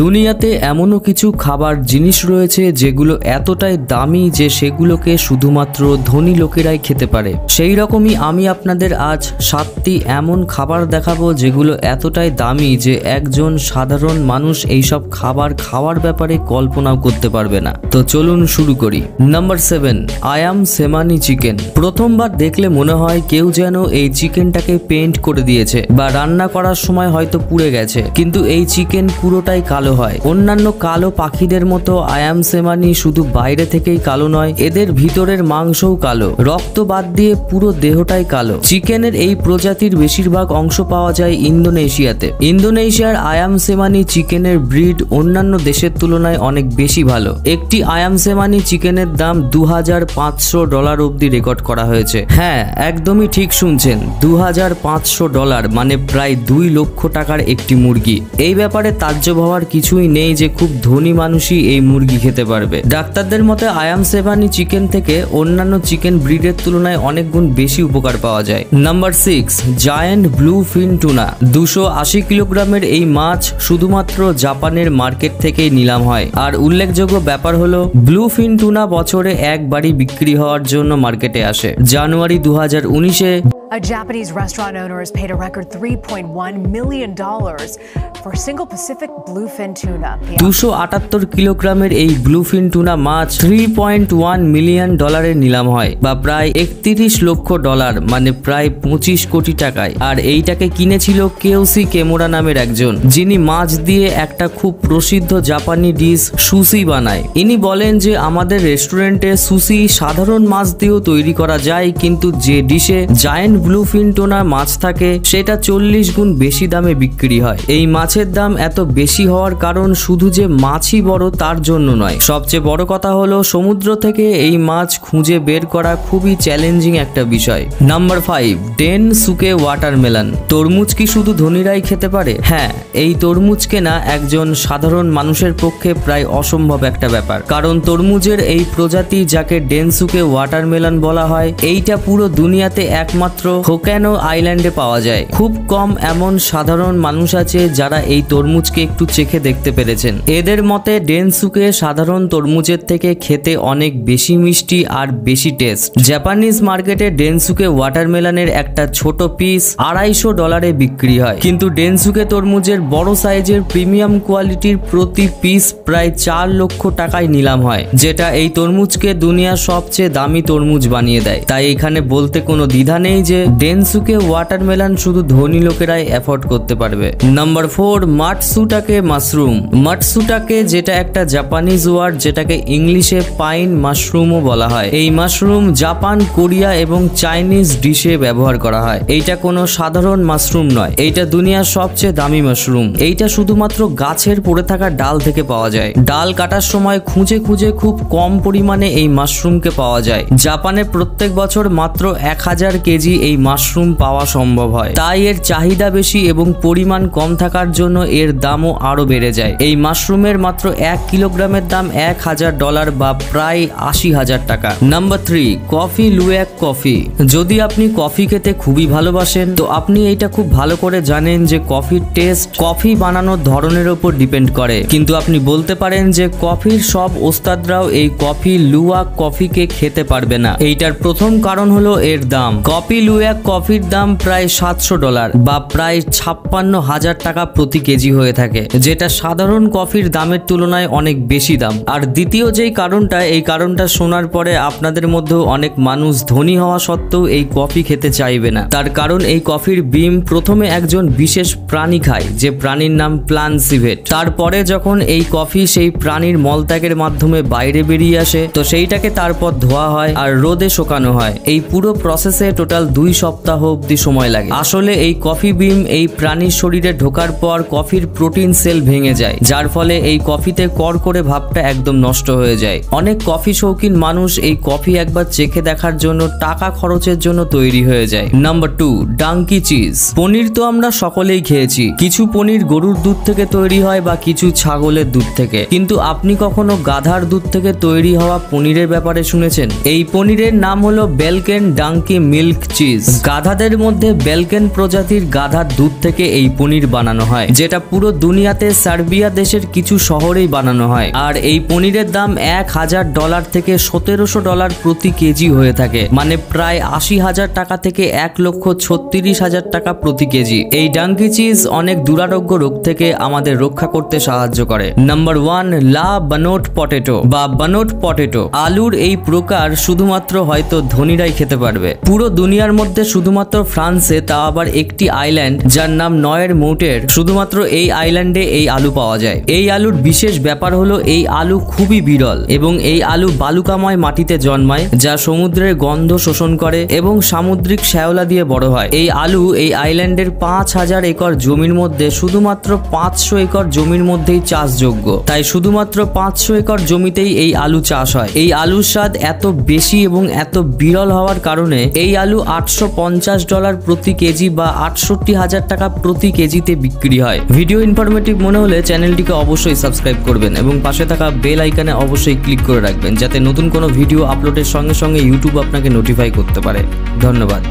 দুনিয়াতে এমনও কিছু খাবার জিনিস রয়েছে যেগুলো এতটাই দামি যে সেগুলোকে শুধুমাত্র ধনী লোকেরাই খেতে পারে। সেই রকমই আমি আপনাদের আজ 7টি এমন খাবার দেখাবো যেগুলো এতটাই দামি যে একজন সাধারণ মানুষ এইসব খাবার খাওয়ার ব্যাপারে কল্পনাও করতে পারবে না। তো চলুন শুরু করি। Number 7, আয়াম সেমানি chicken. প্রথমবার দেখলে মনে হয় কেউ যেন এই চিকেনটাকে পেইন্ট করে দিয়েছে বা রান্না করার সময় হয়তো পুড়ে গেছে, কিন্তু এই চিকেন পুরোটাই কালো হয়। অন্যান্য কালো পাখিদের মতো আয়াম সেমানি শুধু বাইরে থেকেই কালো নয়, এদের ভিতরের মাংসও কালো, রক্ত বাদ দিয়ে পুরো দেহটাই কালো। চিকেনের এই প্রজাতির বেশিরভাগ অংশ পাওয়া যায় ইন্দোনেশিয়াতে। ইন্দোনেশিয়ার আয়াম সেমানি চিকেনের ব্রিড অন্যান্য দেশের তুলনায় অনেক বেশি ভালো। একটি আয়াম সেমানি চিকেনের দাম $2500 অব্দি রেকর্ড করা হয়েছে। হ্যাঁ, একদমই ঠিক শুনছেন, $2500 মানে প্রায় 2 লক্ষ টাকার একটি মুরগি। এই ব্যাপারে তাজ্জব হওয়ার কিছুই নেই যে খুব ধনী মানুষই এই মুরগি খেতে পারবে। ডাক্তারদের মতে আয়াম সেমানি চিকেন থেকে অন্যান্য চিকেন ব্রিডের তুলনায় অনেক গুণ বেশি উপকার পাওয়া যায়। Number 6, giant bluefin tuna. 280 কিলোগ্রামের এই মাছ শুধুমাত্র জাপানের মার্কেট থেকেই নিলাম হয়। আর উল্লেখযোগ্য ব্যাপার হলো ব্লুফিন টুনা বছরে একবারই বিক্রি হওয়ার জন্য মার্কেটে আসে। জানুয়ারি 2019-এ A Japanese restaurant owner has paid a record $3.1 million for a single Pacific bluefin tuna. 278 কিলোগ্রামের এই ব্লুফিন টুনা মাছ $3.1 মিলিয়ন নিলাম হয়, বা প্রায় $31 লক্ষ, মানে প্রায় 25 কোটি টাকায়। আর এইটাকে কিনেছিল কেওসি কেমোরা নামের একজন, যিনি মাছ দিয়ে একটা খুব প্রসিদ্ধ জাপানি ডিশ সুশি বানায়। ইনি বলেন যে আমাদের রেস্টুরেন্টে সুশি সাধারণ মাছ দিয়েও তৈরি করা যায়, কিন্তু যে ডিশে জায়ান্ট ব্লুফিন টুনা মাছ থাকে সেটা 40 গুণ বেশি দামে বিক্রি হয়। এই মাছের দাম এত বেশি হওয়ার কারণ শুধু যে মাছই বড় তার জন্য নয়, সবচেয়ে বড় কথা হলো সমুদ্র থেকে এই মাছ খুঁজে বের করা খুবই চ্যালেঞ্জিং একটা বিষয়। Number 5, Densuke watermelon. তরমুজ কি শুধু ধনীরাই খেতে পারে? হ্যাঁ, এই তরমুজ কেনা একজন সাধারণ মানুষের পক্ষে প্রায় অসম্ভব একটা ব্যাপার, কারণ তরমুজের এই প্রজাতি যাকে ডেনসুকে ওয়াটারমেলন বলা হয়, এইটা পুরো দুনিয়াতে একমাত্র হোক্কাইডো আইল্যান্ডে পাওয়া যায়। খুব কম এমন সাধারণ মানুষ আছে যারা এই তরমুজকে একটু চেখে দেখতে পেরেছেন। এদের মতে ডেনসুকে সাধারণ তরমুজের থেকে খেতে অনেক বেশি মিষ্টি আর বেশি টেস্ট। জাপানিজ মার্কেটে ডেনসুকে ওয়াটারমেলনের একটা ছোট পিস $250 বিক্রি হয়, কিন্তু ডেনসুকে তরমুজের বড় সাইজের প্রিমিয়াম কোয়ালিটির প্রতি পিস প্রায় $4 লক্ষ টাকায় নিলাম হয়, যেটা এই তরমুজকে দুনিয়ার সবচেয়ে দামি তরমুজ বানিয়ে দেয়। তাই এখানে বলতে কোনো দ্বিধা নেই যে ডেনসুকে ওয়াটারমেলন শুধু ধনী লোকেরাই অ্যাফোর্ড করতে পারবে। Number 4, মাটসুটাকে mushroom. মাটসুটাকে যেটা একটা জাপানিজ ওয়ার্ড, যেটাকে ইংলিশে পাইন মাশরুমও বলা হয়। এই মাশরুম জাপান, কোরিয়া এবং চাইনিজ ডিশে ব্যবহার করা হয়। এইটা কোনো সাধারণ মাশরুম নয়, এইটা দুনিয়ার সবচেয়ে দামি মাশরুম। এইটা শুধুমাত্র গাছের পড়ে থাকা ডাল থেকে পাওয়া যায়। ডাল কাটার সময় খুঁজে খুঁজে খুব কম পরিমাণে এই মাশরুমকে পাওয়া যায়। জাপানে প্রত্যেক বছর মাত্র 1000 কেজি এই মাশরুম পাওয়া সম্ভব হয়, তাই এর চাহিদা বেশি এবং পরিমাণ কম থাকার জন্য এর দামও আরো বেড়ে যায়। এই মাশরুমের মাত্র 1 কিলোগ্রামের দাম $1000 বা প্রায় 80,000 টাকা। Number 3, coffee luwak coffee. যদি আপনি কফি খেতে খুবই ভালোবাসেন তো আপনি এইটা খুব ভালো করে জানেন যে কফির টেস্ট কফি বানানোর ধরনের উপর ডিপেন্ড করে, কিন্তু আপনি বলতে পারেন যে কফির সব ওস্তাদরাও এই কফি লুওয়াক কফিকে খেতে পারবে না। এইটার প্রথম কারণ হলো এর দাম। কপি লুওয়াক কফির দাম প্রায় $700 বা প্রায় 56,000 টাকা প্রতি কেজি হয়ে থাকে, যেটা সাধারণ কফির দামের তুলনায় অনেক বেশি দাম। আর দ্বিতীয় যেই কারণটা, এই কারণটা শোনার পরে আপনাদের মধ্যেও অনেক মানুষ ধনী হওয়া সত্ত্বেও এই কফি খেতে চাইবে না। তার কারণ এই কফির বিম প্রথমে একজন বিশেষ প্রাণী খায়, যে প্রাণীর নাম প্লান্সিভেট। তারপরে যখন এই কফি সেই প্রাণীর মলত্যাগের মাধ্যমে বাইরে বেরিয়ে আসে, তো সেইটাকে তারপর ধোয়া হয় আর রোদে শুকানো হয়। এই পুরো প্রসেসে টোটাল 2 সপ্তাহ অব্দি সময় লাগে। আসলে এই কফি বিম এই প্রাণীর শরীরে ঢোকার পর কফির প্রোটিন সেল ভেঙে যায়, যার ফলে এই কফিতে কড়কড়ে ভাবটা একদম নষ্ট হয়ে যায়। অনেক কফি শৌখিন মানুষ এই কফি একবার চেখে দেখার জন্য টাকা খরচের জন্য তৈরি হয়ে যায়। Number 2, ডাঙ্কি cheese. পনির তো আমরা সকলেই খেয়েছি। কিছু পনির গরুর দুধ থেকে তৈরি হয় বা কিছু ছাগলের দুধ থেকে, কিন্তু আপনি কখনো গাধার দুধ থেকে তৈরি হওয়া পনিরের ব্যাপারে শুনেছেন? এই পনিরের নাম হলো বেলকেন ডাঙ্কি মিল্ক চিজ। চিজ। গাধাদের মধ্যে বেলকেন প্রজাতির গাধার দুধ থেকে এই পনির বানানো হয়, যেটা পুরো দুনিয়াতে সার্বিয়া দেশের কিছু শহরেই বানানো হয়। আর এই পনিরের দাম $1000 থেকে $1700 প্রতি কেজি হয়ে থাকে, মানে প্রায় 80,000 টাকা থেকে 1,36,000 টাকা প্রতি কেজি। এই ডাঙ্কি চিজ অনেক দুরারোগ্য রোগ থেকে আমাদের রক্ষা করতে সাহায্য করে। নাম্বার 1, লা বনোট পটেটো বা বনোট পটেটো। আলুর এই প্রকার শুধুমাত্র হয়তো ধনীরাই খেতে পারবে। পুরো দুনিয়ার মধ্যে শুধুমাত্র ফ্রান্সে, তা আবার একটি আইল্যান্ড যার নাম নয়ের মোটের, শুধুমাত্র এই আইল্যান্ডে এই আলু পাওয়া যায়। এই আলুর বিশেষ ব্যাপার হলো এই আলু খুবই বিরল এবং এই আলু বালুকাময় মাটিতে জন্মায়, যা সমুদ্রের গন্ধ শোষণ করে এবং সামুদ্রিক শ্যাওলা দিয়ে বড় হয়। এই আলু এই আইল্যান্ডের 5000 একর জমির মধ্যে শুধুমাত্র 500 একর জমির মধ্যেই চাষযোগ্য। তাই শুধুমাত্র 500 একর জমিতেই এই আলু চাষ হয়। এই আলুর স্বাদ এত বেশি এবং এত বিরল হওয়ার কারণে এই আলু $850 প্রতি কেজি বা 68,000 টাকা প্রতি কেজিতে বিক্রি হয়। ভিডিও ইনফরমেটিভ মনে হলে চ্যানেলটিকে অবশ্যই সাবস্ক্রাইব করবেন এবং পাশে থাকা বেল আইকনে অবশ্যই ক্লিক করে রাখবেন, যাতে নতুন কোনো ভিডিও আপলোডের সঙ্গে সঙ্গে ইউটিউব আপনাকে নোটিফাই করতে পারে। ধন্যবাদ।